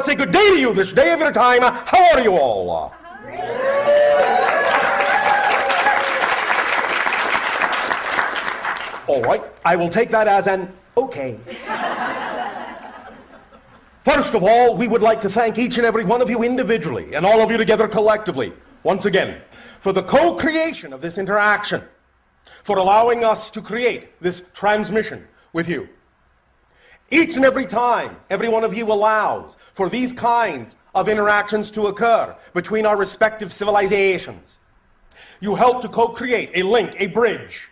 to say good day to you this day of your time. How are you all? All right, I will take that as an okay. First of all, we would like to thank each and every one of you individually and all of you together collectively, once again, for the co-creation of this interaction, for allowing us to create this transmission with you. Each and every time, every one of you allows for these kinds of interactions to occur between our respective civilizations. You help to co-create a link, a bridge,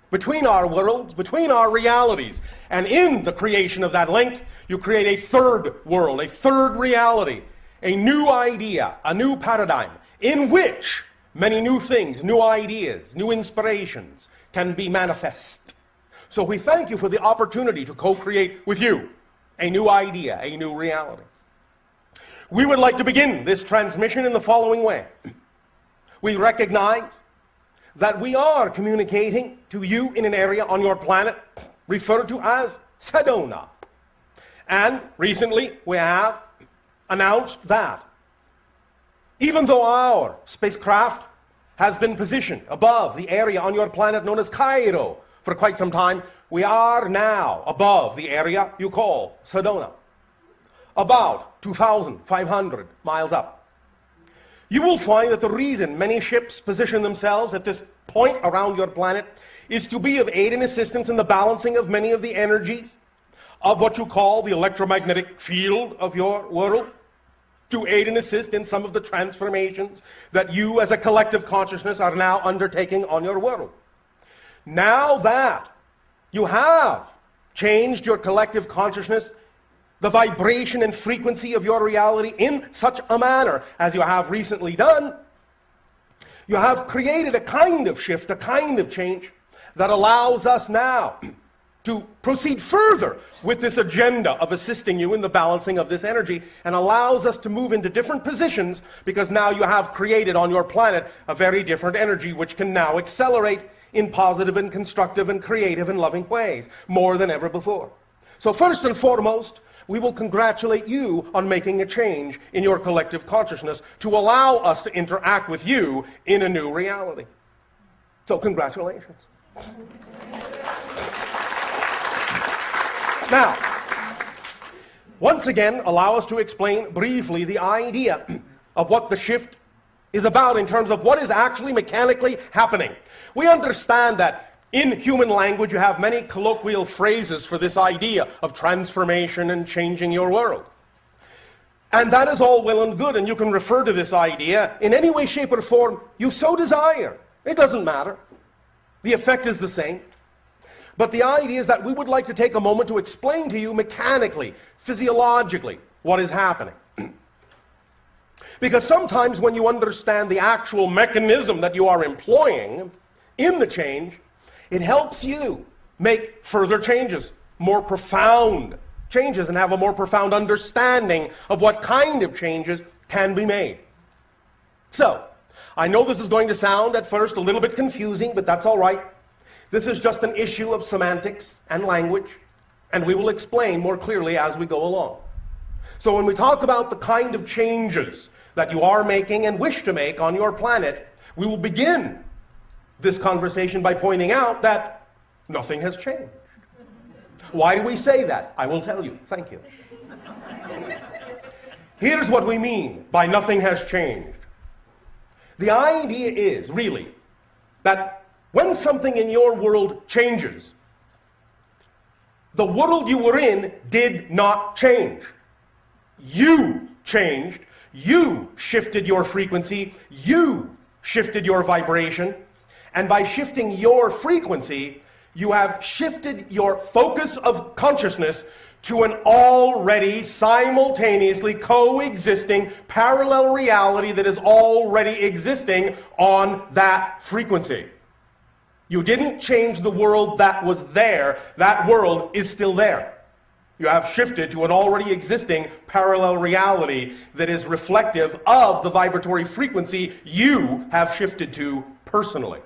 between our worlds, between our realities. And in the creation of that link, you create a third world, a third reality, a new idea, a new paradigm, in which many new things, new ideas, new inspirations can be manifest. So we thank you for the opportunity to co-create with you a new idea, a new reality. We would like to begin this transmission in the following way. We recognize that we are communicating to you in an area on your planet referred to as Sedona. And recently we have announced that even though our spacecraft has been positioned above the area on your planet known as Cairo for quite some time, we are now above the area you call Sedona, about 2,500 miles up. You will find that the reason many ships position themselves at this point around your planet is to be of aid and assistance in the balancing of many of the energies of what you call the electromagnetic field of your world, to aid and assist in some of the transformations that you as a collective consciousness are now undertaking on your world. Now that you have changed your collective consciousness, the vibration and frequency of your reality in such a manner as you have recently done, you have created a kind of shift, a kind of change that allows us now to proceed further with this agenda of assisting you in the balancing of this energy, and allows us to move into different positions because now you have created on your planet a very different energy which can now accelerate in positive and constructive and creative and loving ways more than ever before. So first and foremost, we will congratulate you on making a change in your collective consciousness to allow us to interact with you in a new reality. So congratulations. Now, once again, allow us to explain briefly the idea of what the shift is about in terms of what is actually mechanically happening. We understand that in human language, you have many colloquial phrases for this idea of transformation and changing your world. And that is all well and good, and you can refer to this idea in any way, shape, or form you so desire. It doesn't matter. The effect is the same. But the idea is that we would like to take a moment to explain to you mechanically, physiologically, what is happening. Because sometimes when you understand the actual mechanism that you are employing in the change, it helps you make further changes, more profound changes, and have a more profound understanding of what kind of changes can be made. So, I know this is going to sound at first a little bit confusing, but that's all right. This is just an issue of semantics and language, and we will explain more clearly as we go along. So when we talk about the kind of changes that you are making and wish to make on your planet, we will begin this conversation by pointing out that nothing has changed. Why do we say that? I will tell you. Thank you. Here's what we mean by nothing has changed. The idea is, really, that when something in your world changes, the world you were in did not change. You changed. You shifted your frequency. You shifted your vibration. And by shifting your frequency, you have shifted your focus of consciousness to an already simultaneously coexisting parallel reality that is already existing on that frequency. You didn't change the world that was there. That world is still there. You have shifted to an already existing parallel reality that is reflective of the vibratory frequency you have shifted to personally.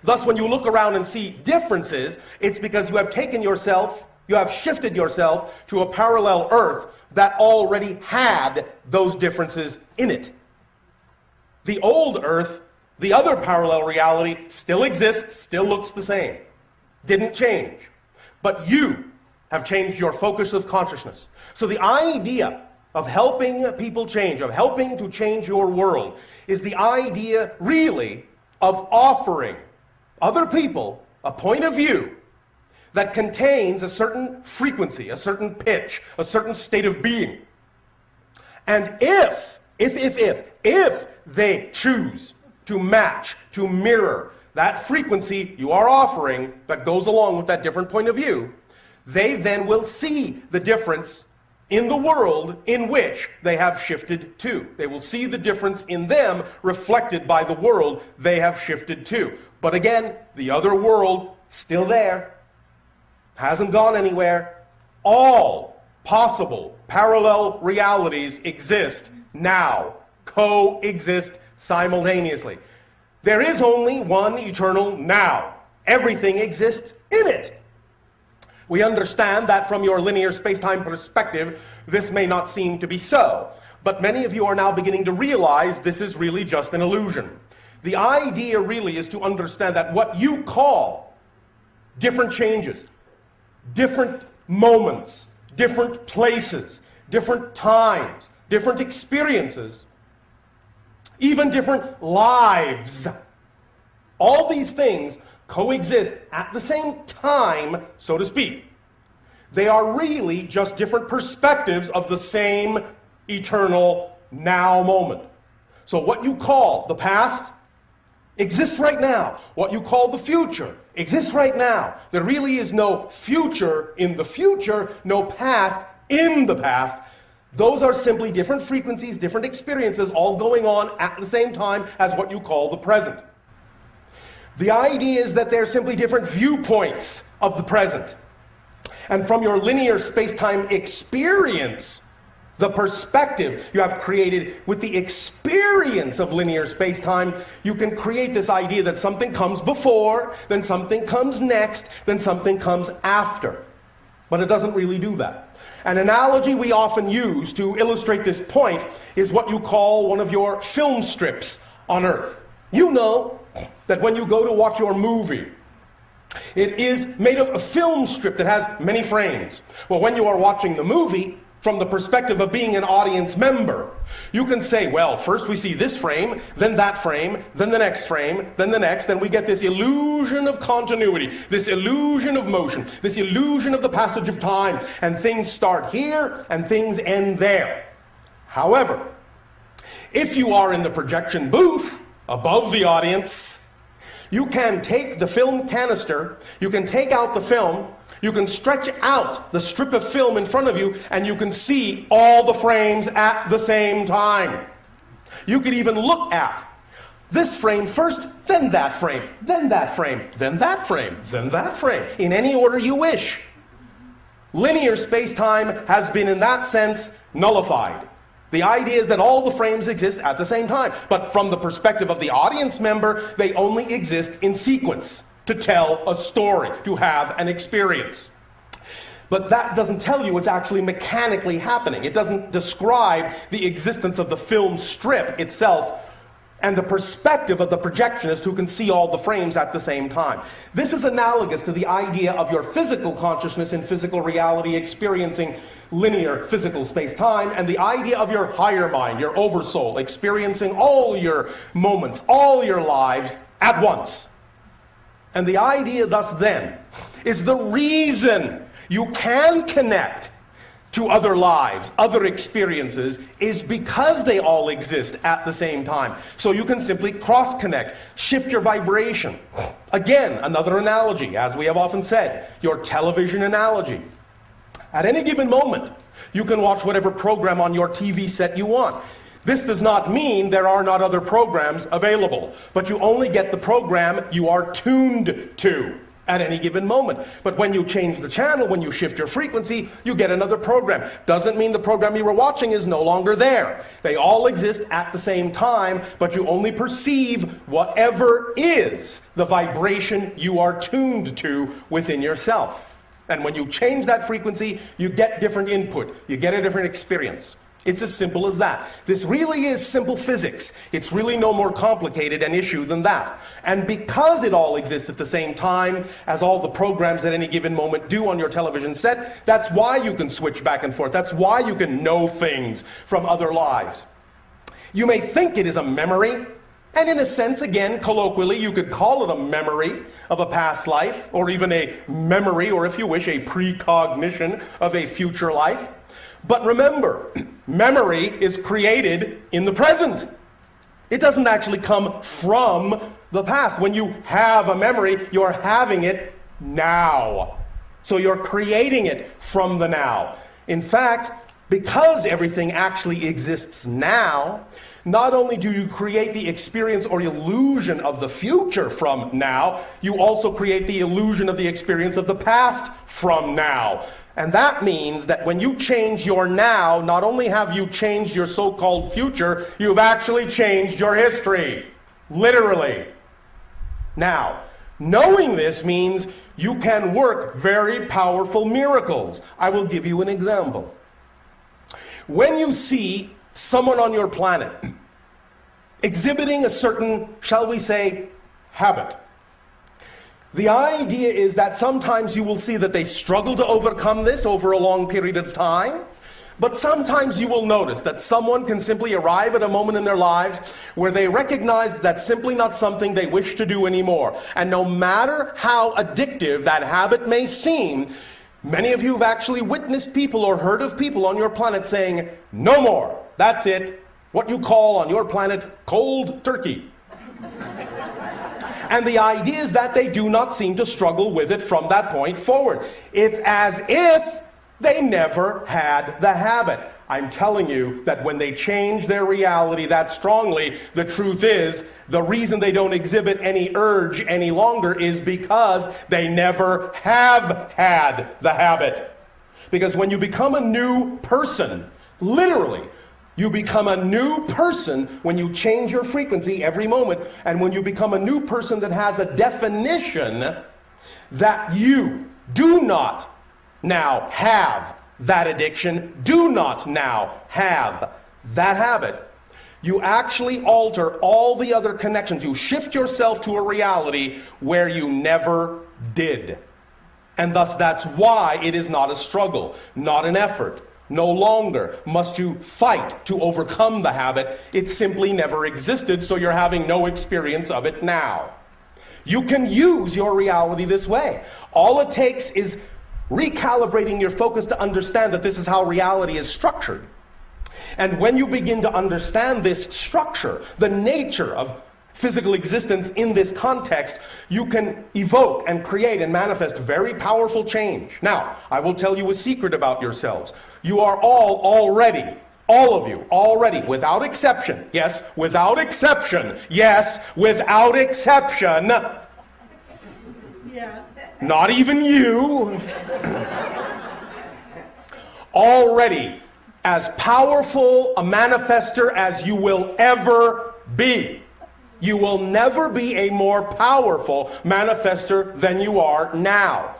Thus, when you look around and see differences, it's because you have taken yourself You have shifted yourself to a parallel Earth that already had those differences in it. The old Earth, the other parallel reality, still exists, still looks the same. Didn't change. But you have changed your focus of consciousness. So the idea of helping people change, of helping to change your world, is the idea really of offering other people a point of view that contains a certain frequency, a certain pitch, a certain state of being. And if they choose to match, to mirror that frequency you are offering that goes along with that different point of view, they then will see the difference in the world in which they have shifted to. They will see the difference in them reflected by the world they have shifted to. But again, the other world, still there, hasn't gone anywhere. All possible parallel realities exist now, coexist simultaneously. There is only one eternal now. Everything exists in it. We understand that from your linear space-time perspective, this may not seem to be so, but many of you are now beginning to realize this is really just an illusion. The idea really is to understand that what you call different changes, different moments, different places, different times, different experiences, even different lives, all these things coexist at the same time, so to speak. They are really just different perspectives of the same eternal now moment. So what you call the past exists right now. What you call the future exists right now. There really is no future in the future, no past in the past. Those are simply different frequencies, different experiences, all going on at the same time as what you call the present. The idea is that they're simply different viewpoints of the present. And from your linear space-time experience, the perspective you have created with the experience of linear space-time, you can create this idea that something comes before, then something comes next, then something comes after. But it doesn't really do that. An analogy we often use to illustrate this point is what you call one of your film strips on Earth. You know that when you go to watch your movie, it is made of a film strip that has many frames. Well, when you are watching the movie, from the perspective of being an audience member, you can say, well, first we see this frame, then that frame, then the next frame, then the next, and we get this illusion of continuity, this illusion of motion, this illusion of the passage of time, and things start here and things end there. However, if you are in the projection booth above the audience, you can take the film canister, you can take out the film, you can stretch out the strip of film in front of you, and you can see all the frames at the same time. You could even look at this frame first, then that frame, then that frame, then that frame, then that frame, in any order you wish. Linear space-time has been, in that sense, nullified. The idea is that all the frames exist at the same time, but from the perspective of the audience member, they only exist in sequence, to tell a story, to have an experience. But that doesn't tell you what's actually mechanically happening. It doesn't describe the existence of the film strip itself and the perspective of the projectionist who can see all the frames at the same time. This is analogous to the idea of your physical consciousness in physical reality experiencing linear physical space-time, and the idea of your higher mind, your oversoul, experiencing all your moments, all your lives at once. And the idea thus then is the reason you can connect to other lives, other experiences, is because they all exist at the same time. So you can simply cross-connect, shift your vibration. Again, another analogy, as we have often said, your television analogy. At any given moment, you can watch whatever program on your TV set you want. This does not mean there are not other programs available, but you only get the program you are tuned to at any given moment. But when you change the channel, when you shift your frequency, you get another program. Doesn't mean the program you were watching is no longer there. They all exist at the same time, but you only perceive whatever is the vibration you are tuned to within yourself. And when you change that frequency, you get different input. You get a different experience. It's as simple as that. This really is simple physics. It's really no more complicated an issue than that. And because it all exists at the same time as all the programs at any given moment do on your television set, that's why you can switch back and forth. That's why you can know things from other lives. You may think it is a memory, and in a sense, again, colloquially, you could call it a memory of a past life, or even a memory, or if you wish, a precognition of a future life. But remember, memory is created in the present. It doesn't actually come from the past. When you have a memory, you're having it now. So you're creating it from the now. In fact, because everything actually exists now, not only do you create the experience or illusion of the future from now, you also create the illusion of the experience of the past from now. And that means that when you change your now, not only have you changed your so-called future, you've actually changed your history. Literally. Now, knowing this means you can work very powerful miracles. I will give you an example. When you see someone on your planet exhibiting a certain, shall we say, habit, the idea is that sometimes you will see that they struggle to overcome this over a long period of time, but sometimes you will notice that someone can simply arrive at a moment in their lives where they recognize that that's simply not something they wish to do anymore. And no matter how addictive that habit may seem, many of you have actually witnessed people or heard of people on your planet saying, "No more, that's it," what you call on your planet cold turkey. And the idea is that they do not seem to struggle with it from that point forward. It's as if they never had the habit. I'm telling you that when they change their reality that strongly, the truth is, the reason they don't exhibit any urge any longer is because they never have had the habit. Because when you become a new person, literally, you become a new person when you change your frequency every moment, and when you become a new person that has a definition that you do not now have that addiction, do not now have that habit. You actually alter all the other connections. You shift yourself to a reality where you never did. And thus that's why it is not a struggle, not an effort. No longer must you fight to overcome the habit. It simply never existed, so you're having no experience of it now. You can use your reality this way. All it takes is recalibrating your focus to understand that this is how reality is structured. And when you begin to understand this structure, the nature of physical existence in this context, you can evoke and create and manifest very powerful change. Now, I will tell you a secret about yourselves. You are all of you already, without exception, yes, without exception, Yes. Not even you, already as powerful a manifester as you will ever be. You will never be a more powerful manifester than you are now.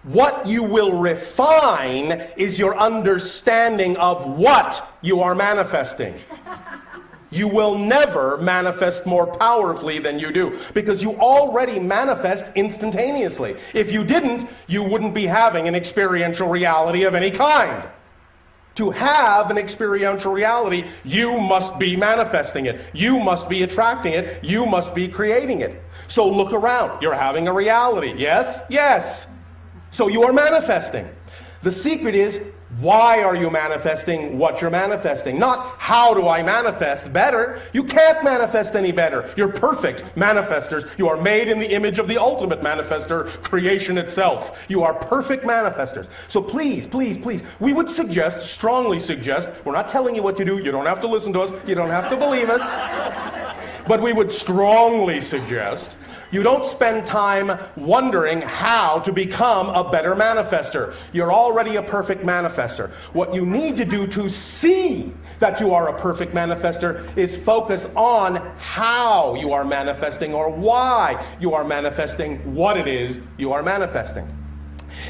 What you will refine is your understanding of what you are manifesting. You will never manifest more powerfully than you do, because you already manifest instantaneously. If you didn't, you wouldn't be having an experiential reality of any kind. To have an experiential reality, you must be manifesting it. You must be attracting it. You must be creating it. So look around. You're having a reality. Yes? Yes. So you are manifesting. The secret is, why are you manifesting what you're manifesting? Not how do I manifest better. You can't manifest any better. You're perfect manifestors. You are made in the image of the ultimate manifester, creation itself. You are perfect manifestors. So please, please, please, we would suggest, strongly suggest, we're not telling you what to do. You don't have to listen to us. You don't have to believe us. But we would strongly suggest you don't spend time wondering how to become a better manifester. You're already a perfect manifester. What you need to do to see that you are a perfect manifester is focus on how you are manifesting, or why you are manifesting what it is you are manifesting.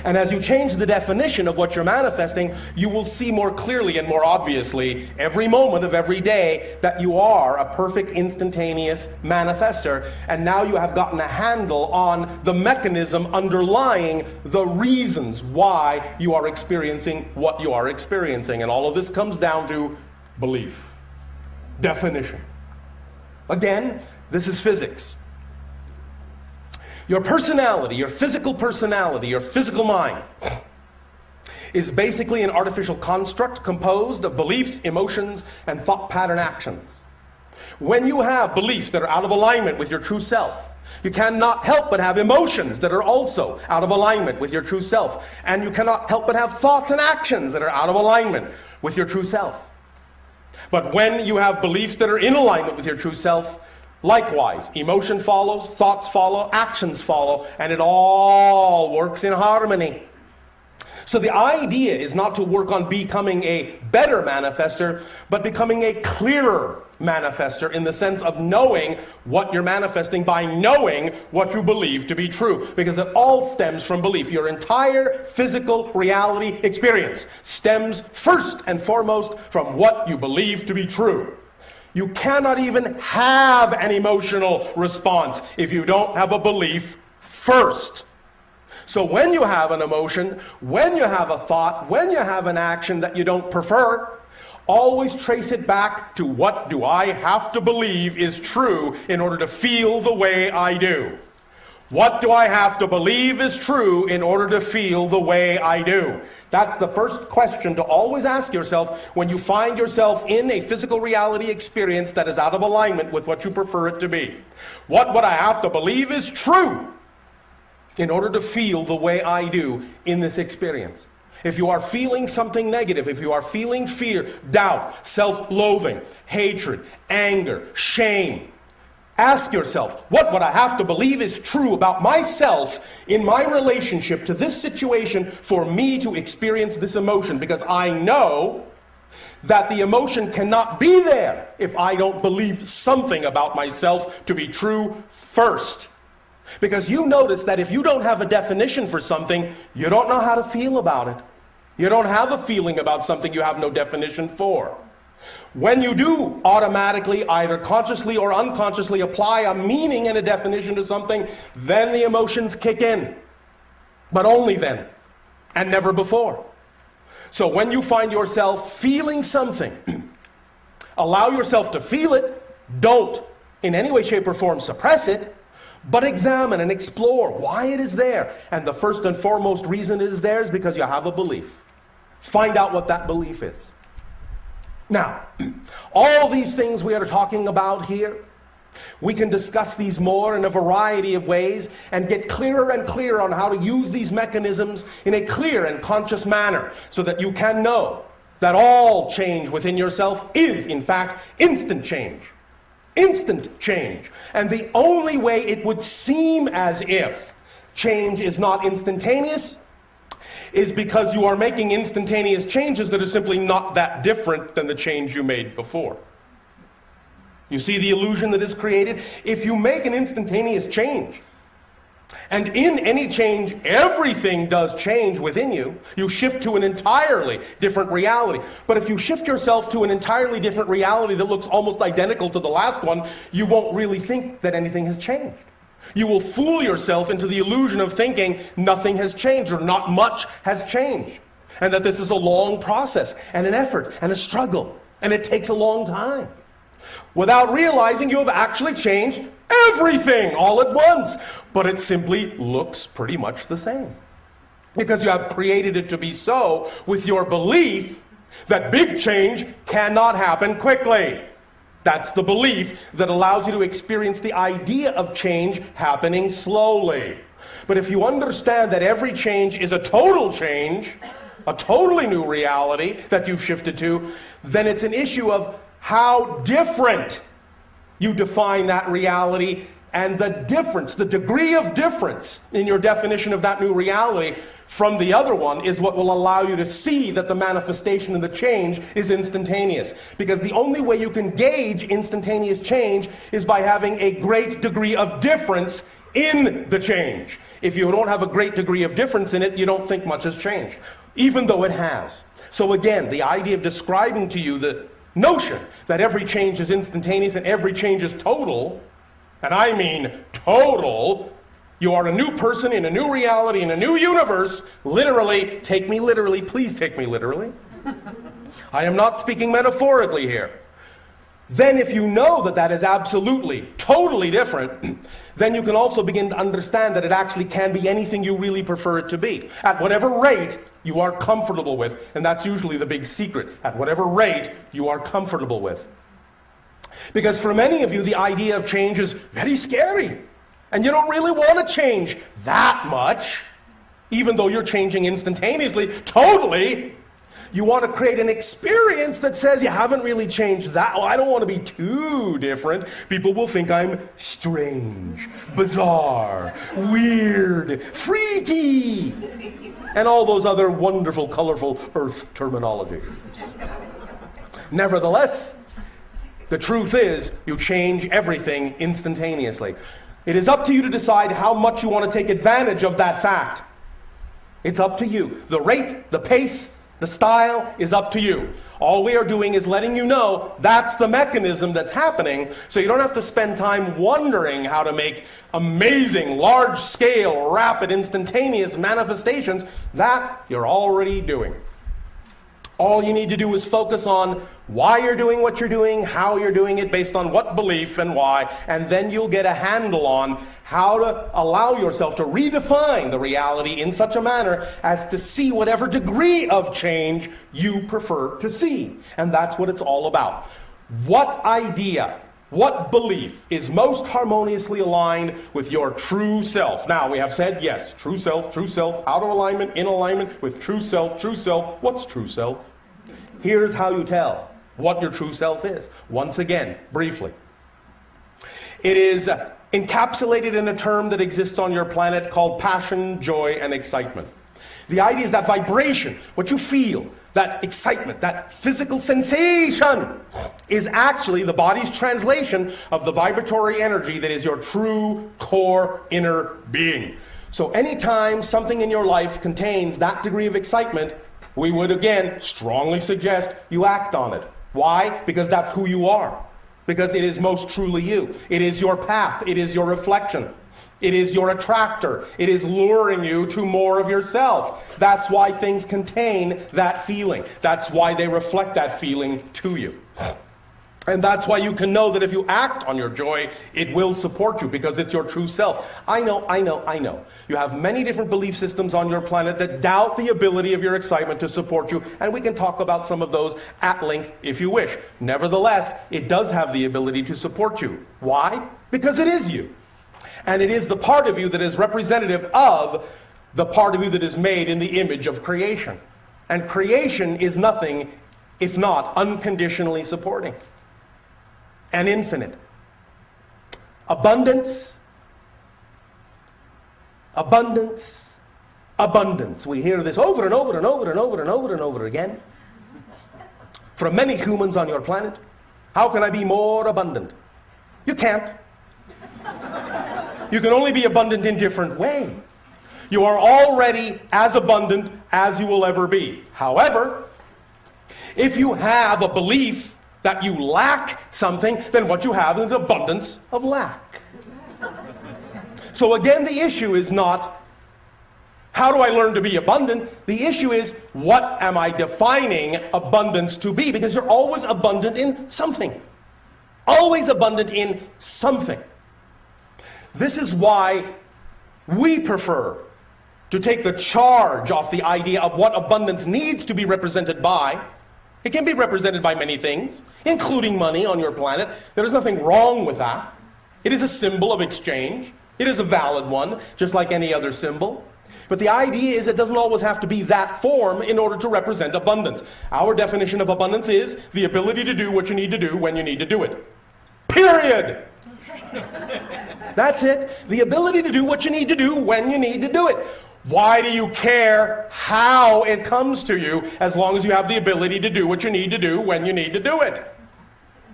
And as you change the definition of what you're manifesting, you will see more clearly and more obviously every moment of every day that you are a perfect instantaneous manifester. And now you have gotten a handle on the mechanism underlying the reasons why you are experiencing what you are experiencing. And all of this comes down to belief, definition. Again, this is physics. Your personality, your physical mind, is basically an artificial construct composed of beliefs, emotions, and thought pattern actions. When you have beliefs that are out of alignment with your true self, you cannot help but have emotions that are also out of alignment with your true self. And you cannot help but have thoughts and actions that are out of alignment with your true self. But when you have beliefs that are in alignment with your true self, likewise, emotion follows, thoughts follow, actions follow, and it all works in harmony. So the idea is not to work on becoming a better manifester, but becoming a clearer manifester in the sense of knowing what you're manifesting by knowing what you believe to be true. Because it all stems from belief. Your entire physical reality experience stems first and foremost from what you believe to be true. You cannot even have an emotional response if you don't have a belief first. So when you have an emotion, when you have a thought, when you have an action that you don't prefer, always trace it back to what do I have to believe is true in order to feel the way I do. What do I have to believe is true in order to feel the way I do? That's the first question to always ask yourself when you find yourself in a physical reality experience that is out of alignment with what you prefer it to be. What would I have to believe is true in order to feel the way I do in this experience? If you are feeling something negative, if you are feeling fear, doubt, self-loathing, hatred, anger, shame, ask yourself, what would I have to believe is true about myself in my relationship to this situation for me to experience this emotion? Because I know that the emotion cannot be there if I don't believe something about myself to be true first. Because you notice that if you don't have a definition for something, you don't know how to feel about it. You don't have a feeling about something you have no definition for. When you do automatically, either consciously or unconsciously, apply a meaning and a definition to something, then the emotions kick in. But only then, and never before. So when you find yourself feeling something, allow yourself to feel it. Don't in any way, shape, or form suppress it, but examine and explore why it is there. And the first and foremost reason it is there is because you have a belief. Find out what that belief is. Now, all these things we are talking about here, we can discuss these more in a variety of ways and get clearer and clearer on how to use these mechanisms in a clear and conscious manner so that you can know that all change within yourself is, in fact, instant change. Instant change. And the only way it would seem as if change is not instantaneous is because you are making instantaneous changes that are simply not that different than the change you made before. You see the illusion that is created? If you make an instantaneous change, and in any change, everything does change within you, you shift to an entirely different reality. But if you shift yourself to an entirely different reality that looks almost identical to the last one, you won't really think that anything has changed. You will fool yourself into the illusion of thinking nothing has changed or not much has changed. And that this is a long process and an effort and a struggle. And it takes a long time. Without realizing you have actually changed everything all at once. But it simply looks pretty much the same. Because you have created it to be so with your belief that big change cannot happen quickly. That's the belief that allows you to experience the idea of change happening slowly. But if you understand that every change is a total change, a totally new reality that you've shifted to, then it's an issue of how different you define that reality, and the difference, the degree of difference in your definition of that new reality from the other one is what will allow you to see that the manifestation and the change is instantaneous. Because the only way you can gauge instantaneous change is by having a great degree of difference in the change. If you don't have a great degree of difference in it, you don't think much has changed, even though it has. So again, the idea of describing to you the notion that every change is instantaneous and every change is total, and I mean total, you are a new person in a new reality, in a new universe, literally, take me literally, please take me literally. I am not speaking metaphorically here. Then if you know that that is absolutely, totally different, then you can also begin to understand that it actually can be anything you really prefer it to be, at whatever rate you are comfortable with, and that's usually the big secret, at whatever rate you are comfortable with. Because for many of you, the idea of change is very scary, and you don't really want to change that much, even though you're changing instantaneously, totally. You want to create an experience that says you haven't really changed that. Oh, I don't want to be too different. People will think I'm strange, bizarre, weird, freaky, and all those other wonderful, colorful earth terminologies. Nevertheless, the truth is you change everything instantaneously. It is up to you to decide how much you want to take advantage of that fact. It's up to you. The rate, the pace, the style is up to you. All we are doing is letting you know that's the mechanism that's happening, so you don't have to spend time wondering how to make amazing, large-scale, rapid, instantaneous manifestations. That you're already doing. All you need to do is focus on why you're doing what you're doing, how you're doing it, based on what belief and why, and then you'll get a handle on how to allow yourself to redefine the reality in such a manner as to see whatever degree of change you prefer to see. And that's what it's all about. What idea, what belief is most harmoniously aligned with your true self? Now, we have said, yes, true self, out of alignment, in alignment with true self, true self. What's true self? Here's how you tell what your true self is. Once again, briefly. It is encapsulated in a term that exists on your planet called passion, joy, and excitement. The idea is that vibration, what you feel, that excitement, that physical sensation, is actually the body's translation of the vibratory energy that is your true core inner being. So anytime something in your life contains that degree of excitement, we would again strongly suggest you act on it. Why? Because that's who you are. Because it is most truly you. It is your path. It is your reflection. It is your attractor. It is luring you to more of yourself. That's why things contain that feeling. That's why they reflect that feeling to you. And that's why you can know that if you act on your joy, it will support you because it's your true self. I know. You have many different belief systems on your planet that doubt the ability of your excitement to support you, and we can talk about some of those at length if you wish. Nevertheless, it does have the ability to support you. Why? Because it is you. And it is the part of you that is representative of the part of you that is made in the image of creation. And creation is nothing if not unconditionally supporting and infinite. Abundance, abundance, abundance. We hear this over and over and over and over and over and over again from many humans on your planet. How can I be more abundant? You can't. You can only be abundant in different ways. You are already as abundant as you will ever be. However, if you have a belief that you lack something, then what you have is an abundance of lack. So again, the issue is not, how do I learn to be abundant? The issue is, what am I defining abundance to be? Because you're always abundant in something. Always abundant in something. This is why we prefer to take the charge off the idea of what abundance needs to be represented by. It can be represented by many things, including money on your planet. There is nothing wrong with that. It is a symbol of exchange. It is a valid one, just like any other symbol. But the idea is it doesn't always have to be that form in order to represent abundance. Our definition of abundance is the ability to do what you need to do when you need to do it. Period. That's it. The ability to do what you need to do when you need to do it. Why do you care how it comes to you as long as you have the ability to do what you need to do when you need to do it?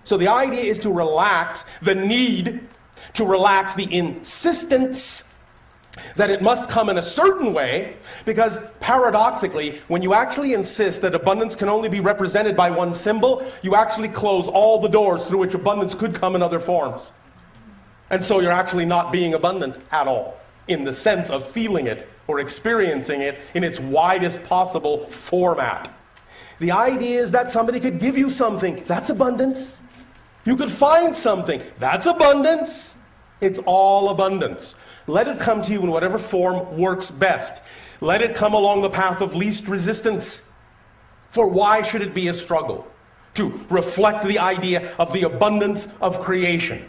So the idea is to relax the need to relax the insistence that it must come in a certain way, because paradoxically, when you actually insist that abundance can only be represented by one symbol, you actually close all the doors through which abundance could come in other forms. And so you're actually not being abundant at all, in the sense of feeling it or experiencing it in its widest possible format. The idea is that somebody could give you something. That's abundance. You could find something. That's abundance. It's all abundance. Let it come to you in whatever form works best. Let it come along the path of least resistance. For why should it be a struggle? To reflect the idea of the abundance of creation.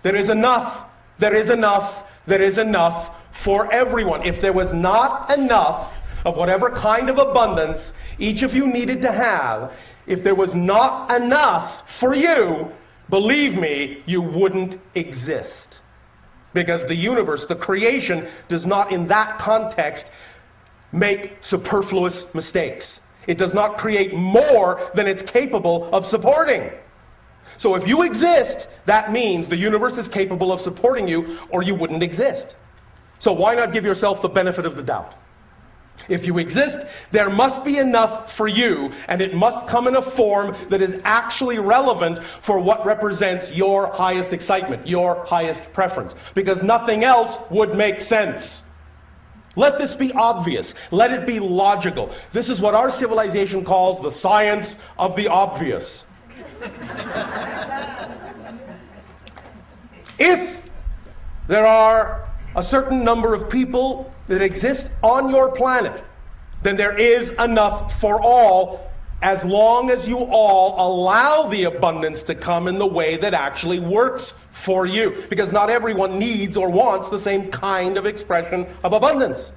There is enough. There is enough. There is enough for everyone. If there was not enough of whatever kind of abundance each of you needed to have, if there was not enough for you, believe me, you wouldn't exist. Because the universe, the creation, does not in that context make superfluous mistakes. It does not create more than it's capable of supporting. So if you exist, that means the universe is capable of supporting you, or you wouldn't exist. So why not give yourself the benefit of the doubt? If you exist, there must be enough for you, and it must come in a form that is actually relevant for what represents your highest excitement, your highest preference, because nothing else would make sense. Let this be obvious. Let it be logical. This is what our civilization calls the science of the obvious. If there are a certain number of people that exist on your planet, then there is enough for all, as long as you all allow the abundance to come in the way that actually works for you. Because not everyone needs or wants the same kind of expression of abundance.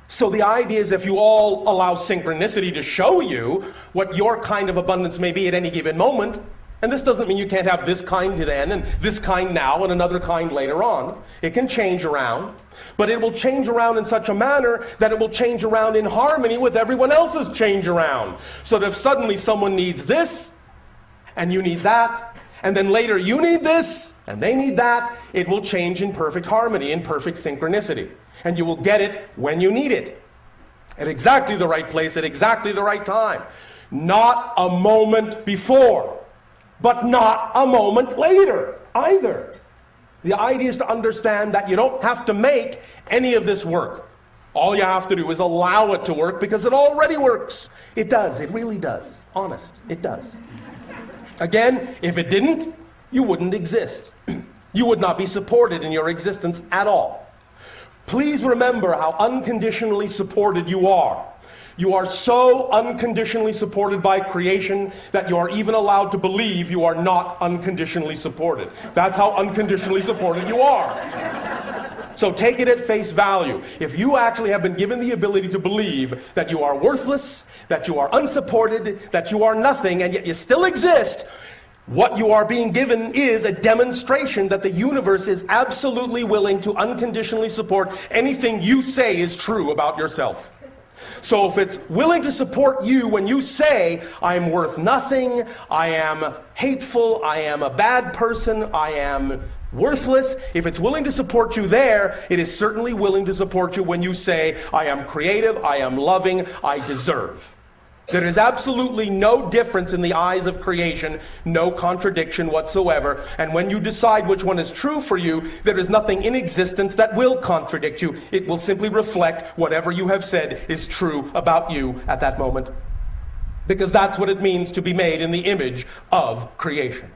So the idea is, if you all allow synchronicity to show you what your kind of abundance may be at any given moment, and this doesn't mean you can't have this kind then, and this kind now, and another kind later on. It can change around, but it will change around in such a manner that it will change around in harmony with everyone else's change around. So that if suddenly someone needs this, and you need that, and then later you need this, and they need that, it will change in perfect harmony, in perfect synchronicity. And you will get it when you need it. At exactly the right place, at exactly the right time. Not a moment before. But not a moment later either. The idea is to understand that you don't have to make any of this work. All you have to do is allow it to work, because it already works. It does. It really does. Honest. It does. Again, if it didn't, you wouldn't exist. You would not be supported in your existence at all. Please remember how unconditionally supported you are. You are so unconditionally supported by creation that you are even allowed to believe you are not unconditionally supported. That's how unconditionally supported you are. So take it at face value. If you actually have been given the ability to believe that you are worthless, that you are unsupported, that you are nothing, and yet you still exist, what you are being given is a demonstration that the universe is absolutely willing to unconditionally support anything you say is true about yourself. So if it's willing to support you when you say, I'm worth nothing, I am hateful, I am a bad person, I am worthless, if it's willing to support you there, it is certainly willing to support you when you say, I am creative, I am loving, I deserve. There is absolutely no difference in the eyes of creation, no contradiction whatsoever. And when you decide which one is true for you, there is nothing in existence that will contradict you. It will simply reflect whatever you have said is true about you at that moment. Because that's what it means to be made in the image of creation.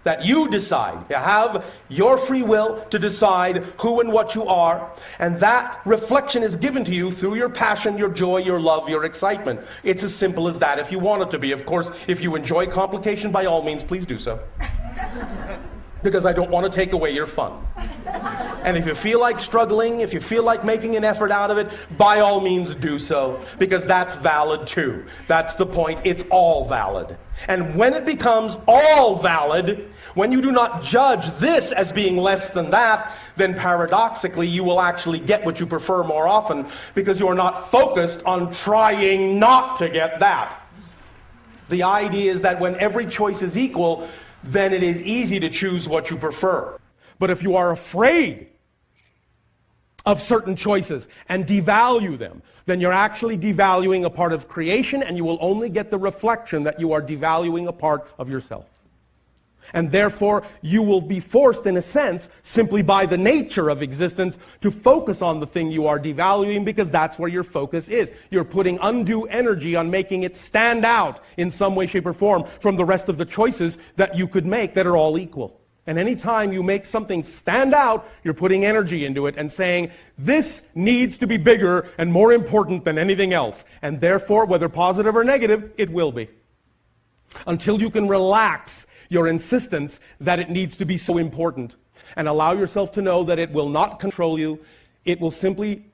That you decide, you have your free will to decide who and what you are, and that reflection is given to you through your passion, your joy, your love, your excitement. It's as simple as that if you want it to be. Of course, if you enjoy complication, by all means, please do so. Because I don't want to take away your fun. And if you feel like struggling, if you feel like making an effort out of it, by all means do so, because that's valid too. That's the point. It's all valid. And when it becomes all valid, when you do not judge this as being less than that, then paradoxically you will actually get what you prefer more often, because you are not focused on trying not to get that. The idea is that when every choice is equal, then it is easy to choose what you prefer. But if you are afraid of certain choices and devalue them, then you're actually devaluing a part of creation, and you will only get the reflection that you are devaluing a part of yourself. And therefore, you will be forced, in a sense, simply by the nature of existence, to focus on the thing you are devaluing, because that's where your focus is. You're putting undue energy on making it stand out in some way, shape, or form from the rest of the choices that you could make that are all equal. And any time you make something stand out, you're putting energy into it and saying, this needs to be bigger and more important than anything else. And therefore, whether positive or negative, it will be. Until you can relax your insistence that it needs to be so important and allow yourself to know that it will not control you, it will simply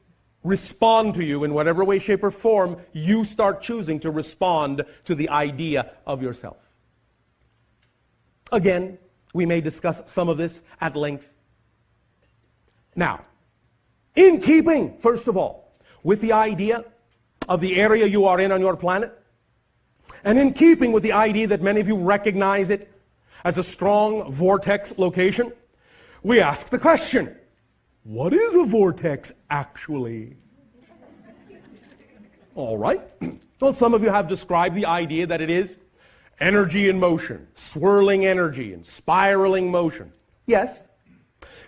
respond to you in whatever way, shape, or form you start choosing to respond to the idea of yourself. Again, we may discuss some of this at length. Now, in keeping, first of all, with the idea of the area you are in on your planet, and in keeping with the idea that many of you recognize it as a strong vortex location, we ask the question, what is a vortex actually? All right. Well, some of you have described the idea that it is energy in motion, swirling energy and spiraling motion. Yes.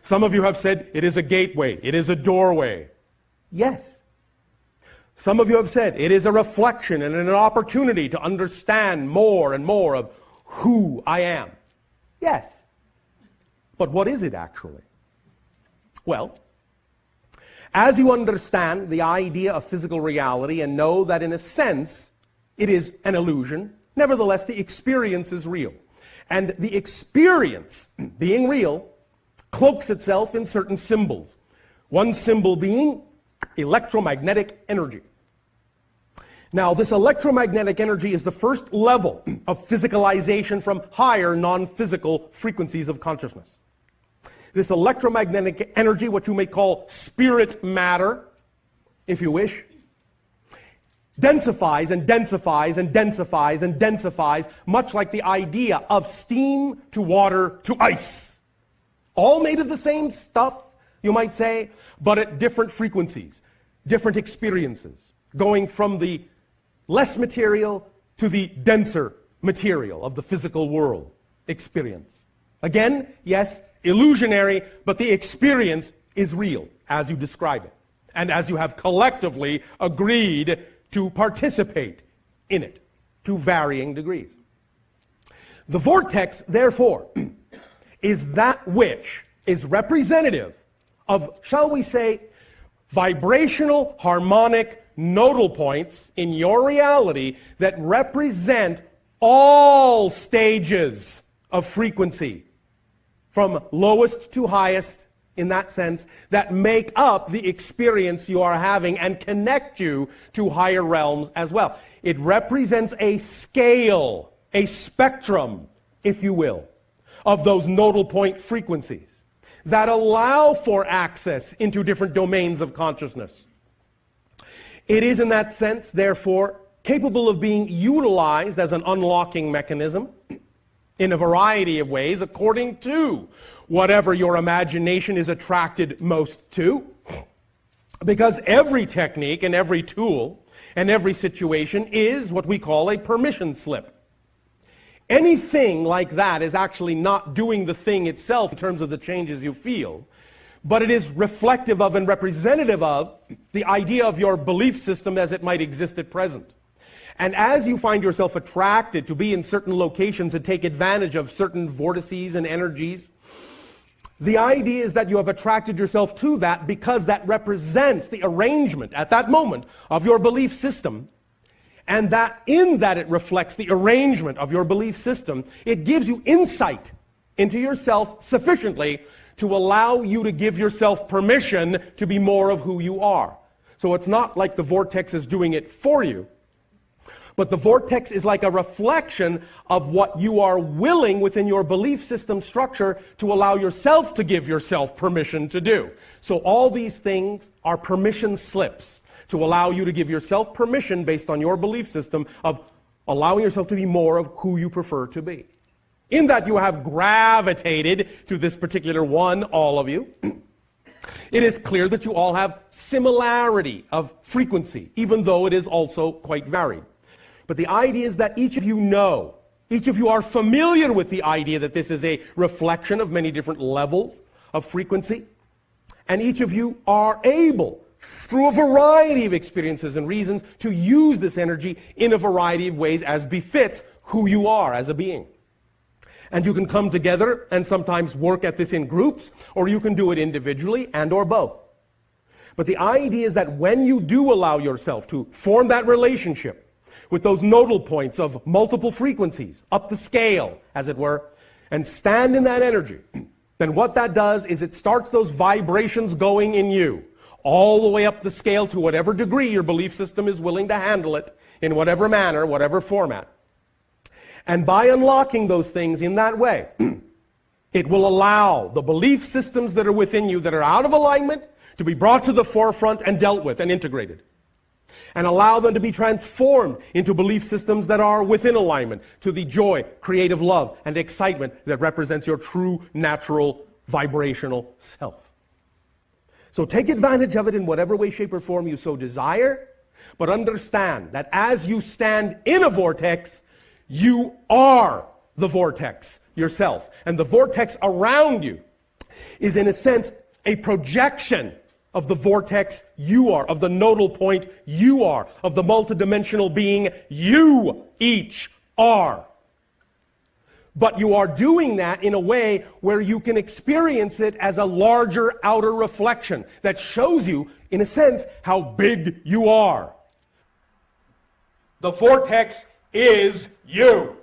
Some of you have said it is a gateway, it is a doorway. Yes. Some of you have said it is a reflection and an opportunity to understand more and more of who I am. Yes. But what is it actually? Well, as you understand the idea of physical reality and know that in a sense it is an illusion, nevertheless, the experience is real. And the experience, being real, cloaks itself in certain symbols. One symbol being electromagnetic energy. Now, this electromagnetic energy is the first level of physicalization from higher non-physical frequencies of consciousness. This electromagnetic energy, what you may call spirit matter, if you wish, densifies and densifies and densifies and densifies, much like the idea of steam to water to ice. All made of the same stuff, you might say, but at different frequencies, different experiences, going from the less material to the denser material of the physical world experience. Again, yes, illusionary, but the experience is real as you describe it, and as you have collectively agreed to participate in it to varying degrees. The vortex, therefore, is that which is representative of, shall we say, vibrational, harmonic, nodal points in your reality that represent all stages of frequency, from lowest to highest, in that sense, that make up the experience you are having and connect you to higher realms as well. It represents a scale, a spectrum, if you will, of those nodal point frequencies that allow for access into different domains of consciousness. It is in that sense, therefore, capable of being utilized as an unlocking mechanism in a variety of ways according to whatever your imagination is attracted most to. Because every technique and every tool and every situation is what we call a permission slip. Anything like that is actually not doing the thing itself in terms of the changes you feel, but it is reflective of and representative of the idea of your belief system as it might exist at present. And as you find yourself attracted to be in certain locations and take advantage of certain vortices and energies, the idea is that you have attracted yourself to that because that represents the arrangement at that moment of your belief system, and that in that it reflects the arrangement of your belief system. It gives you insight into yourself sufficiently to allow you to give yourself permission to be more of who you are. So it's not like the vortex is doing it for you, but the vortex is like a reflection of what you are willing within your belief system structure to allow yourself to give yourself permission to do. So all these things are permission slips to allow you to give yourself permission based on your belief system of allowing yourself to be more of who you prefer to be. in that you have gravitated to this particular one, all of you, it is clear that you all have similarity of frequency, even though it is also quite varied. But the idea is that each of you know, each of you are familiar with the idea that this is a reflection of many different levels of frequency, and each of you are able, through a variety of experiences and reasons, to use this energy in a variety of ways as befits who you are as a being. And you can come together and sometimes work at this in groups, or you can do it individually and or both. But the idea is that when you do allow yourself to form that relationship with those nodal points of multiple frequencies, up the scale, as it were, and stand in that energy, then what that does is it starts those vibrations going in you, all the way up the scale to whatever degree your belief system is willing to handle it, in whatever manner, whatever format. And by unlocking those things in that way, it will allow the belief systems that are within you that are out of alignment to be brought to the forefront and dealt with and integrated. And allow them to be transformed into belief systems that are within alignment to the joy, creative love, and excitement that represents your true, natural, vibrational self. So take advantage of it in whatever way, shape, or form you so desire, but understand that as you stand in a vortex, you are the vortex yourself. And the vortex around you is, in a sense, a projection of the vortex you are, of the nodal point you are, of the multidimensional being you each are. But you are doing that in a way where you can experience it as a larger outer reflection that shows you, in a sense, how big you are. The vortex is you.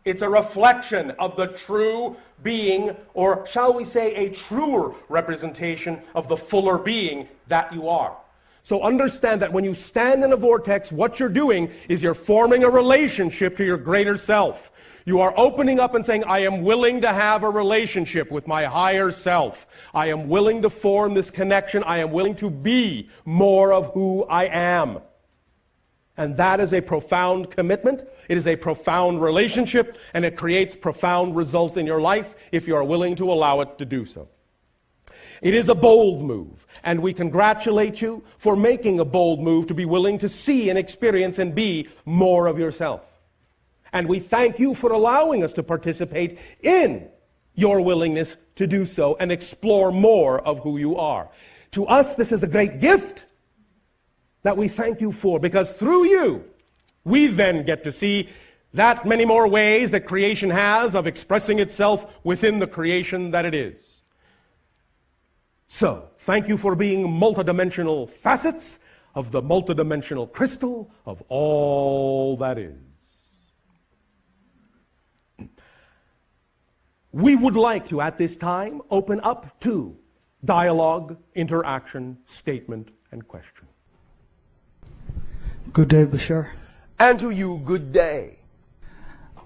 It's a reflection of the true being, or shall we say a truer representation of the fuller being that you are. So understand that when you stand in a vortex, what you're doing is you're forming a relationship to your greater self. You are opening up and saying, I am willing to have a relationship with my higher self. I am willing to form this connection. I am willing to be more of who I am. And that is a profound commitment. It is a profound relationship, and it creates profound results in your life if you are willing to allow it to do so. It is a bold move, and we congratulate you for making a bold move to be willing to see and experience and be more of yourself. And we thank you for allowing us to participate in your willingness to do so and explore more of who you are. To us, this is a great gift that we thank you for, because through you, we then get to see that many more ways that creation has of expressing itself within the creation that it is. So, thank you for being multidimensional facets of the multidimensional crystal of all that is. We would like to, at this time, open up to dialogue, interaction, statement, and question. Good day, Bashar. And to you, good day.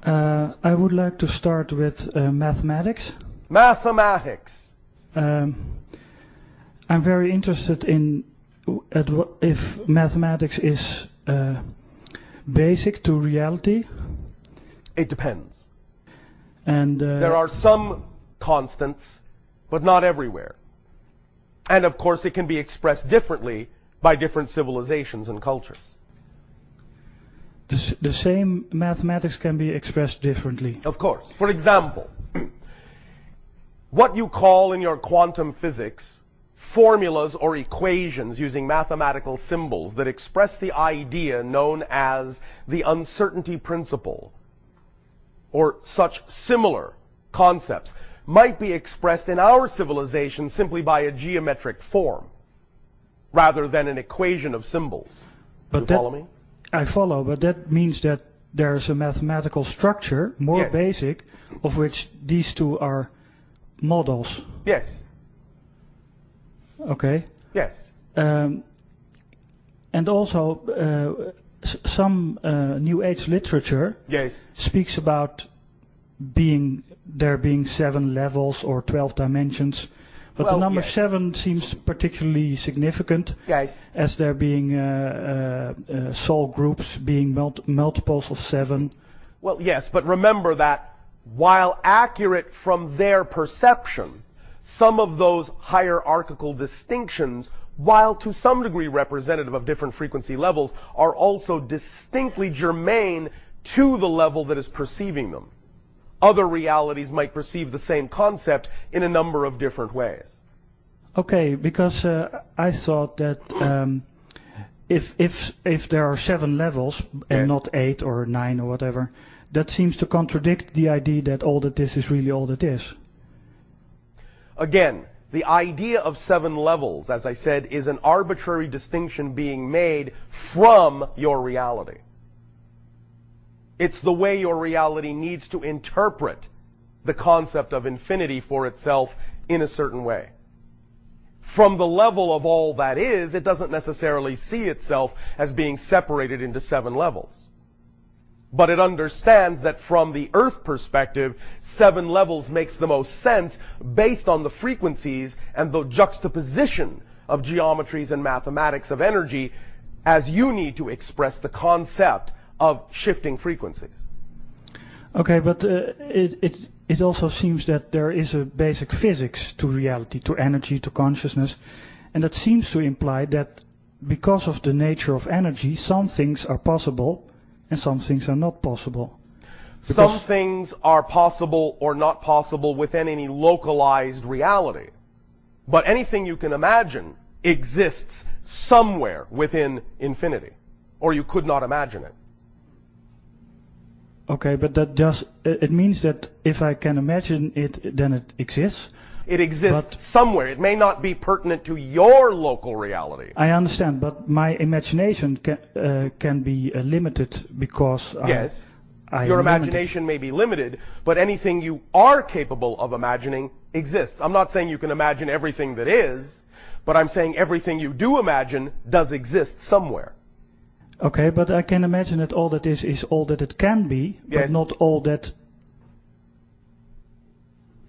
I would like to start with mathematics. Mathematics. I'm very interested in if mathematics is basic to reality. It depends. And there are some constants, but not everywhere. And of course, it can be expressed differently by different civilizations and cultures. The same mathematics can be expressed differently. Of course. For example, what you call in your quantum physics formulas or equations using mathematical symbols that express the idea known as the uncertainty principle, or such similar concepts, might be expressed in our civilization simply by a geometric form, rather than an equation of symbols. Do you follow me? I follow, but that means that there's a mathematical structure, more basic, of which these two are models. Yes. Okay. Yes. And also, some New Age literature speaks about there being 7 levels or 12 dimensions. But the number 7 seems particularly significant, as there being soul groups being multiples of 7. Well, yes, but remember that while accurate from their perception, some of those hierarchical distinctions, while to some degree representative of different frequency levels, are also distinctly germane to the level that is perceiving them. Other realities might perceive the same concept in a number of different ways. Okay, because I thought that if there are 7 levels and not 8 or 9 or whatever, that seems to contradict the idea that all that is really all that is. Again, the idea of 7 levels, as I said, is an arbitrary distinction being made from your reality. It's the way your reality needs to interpret the concept of infinity for itself in a certain way. From the level of all that is, it doesn't necessarily see itself as being separated into 7 levels. But it understands that from the Earth perspective, 7 levels makes the most sense based on the frequencies and the juxtaposition of geometries and mathematics of energy as you need to express the concept of shifting frequencies. Okay, but it also seems that there is a basic physics to reality, to energy, to consciousness, and that seems to imply that because of the nature of energy, some things are possible and some things are not possible. Some things are possible or not possible within any localized reality. But anything you can imagine exists somewhere within infinity, or you could not imagine it. Okay, but that just, it means that if I can imagine it, then it exists. It exists somewhere. It may not be pertinent to your local reality. I understand, but my imagination can be limited because yes, your imagination may be limited, but anything you are capable of imagining exists. I'm not saying you can imagine everything that is, but I'm saying everything you do imagine does exist somewhere. Okay, but I can imagine that all that is all that it can be, yes, but not all that.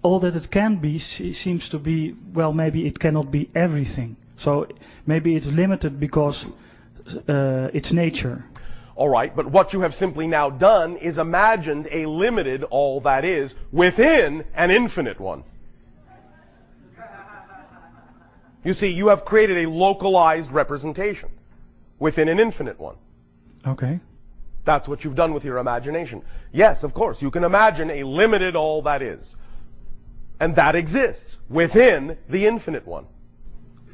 All that it can be seems to be, well, maybe it cannot be everything. So maybe it's limited because it's nature. All right, but what you have simply now done is imagined a limited all that is within an infinite one. You see, you have created a localized representation within an infinite one. Okay. That's what you've done with your imagination. Yes, of course, you can imagine a limited all that is. And that exists within the infinite one.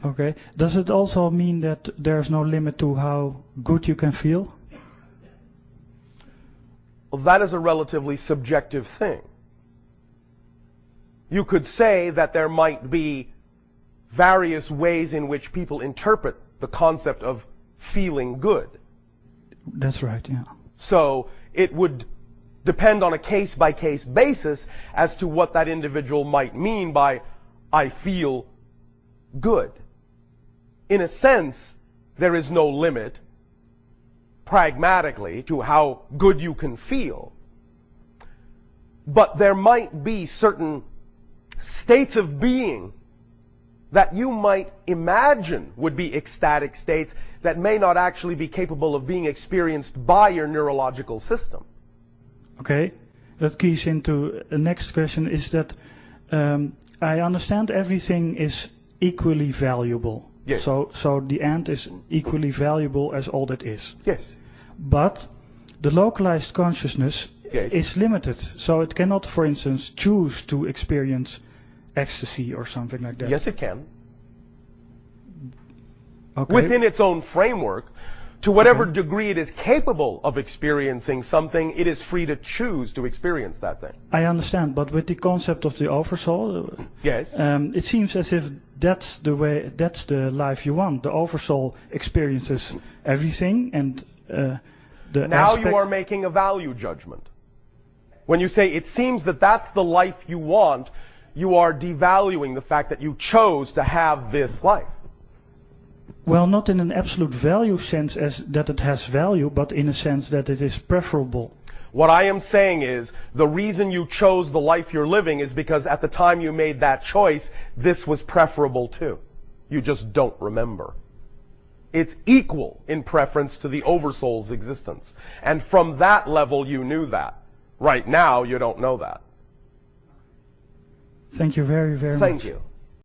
Okay. Does it also mean that there's no limit to how good you can feel? Well, that is a relatively subjective thing. You could say that there might be various ways in which people interpret the concept of feeling good. That's right, yeah. So it would depend on a case-by-case basis as to what that individual might mean by, I feel good. In a sense, there is no limit, pragmatically, to how good you can feel. But there might be certain states of being that you might imagine would be ecstatic states that may not actually be capable of being experienced by your neurological system. Okay, that keys into the next question is that I understand everything is equally valuable. Yes. So the ant is equally valuable as all that is. Yes. But the localized consciousness is limited. So it cannot, for instance, choose to experience ecstasy or something like that. Yes, it can. Okay. Within its own framework, to whatever degree it is capable of experiencing something, it is free to choose to experience that thing. I understand, but with the concept of the oversoul, yes, it seems as if that's the way, that's the life you want. The oversoul experiences everything, and the now you are making a value judgment. When you say it seems that that's the life you want, you are devaluing the fact that you chose to have this life. Well, not in an absolute value sense as that it has value, but in a sense that it is preferable. What I am saying is, the reason you chose the life you're living is because at the time you made that choice, this was preferable too. You just don't remember. It's equal in preference to the oversoul's existence. And from that level you knew that. Right now you don't know that. Thank you very, very much. Thank you.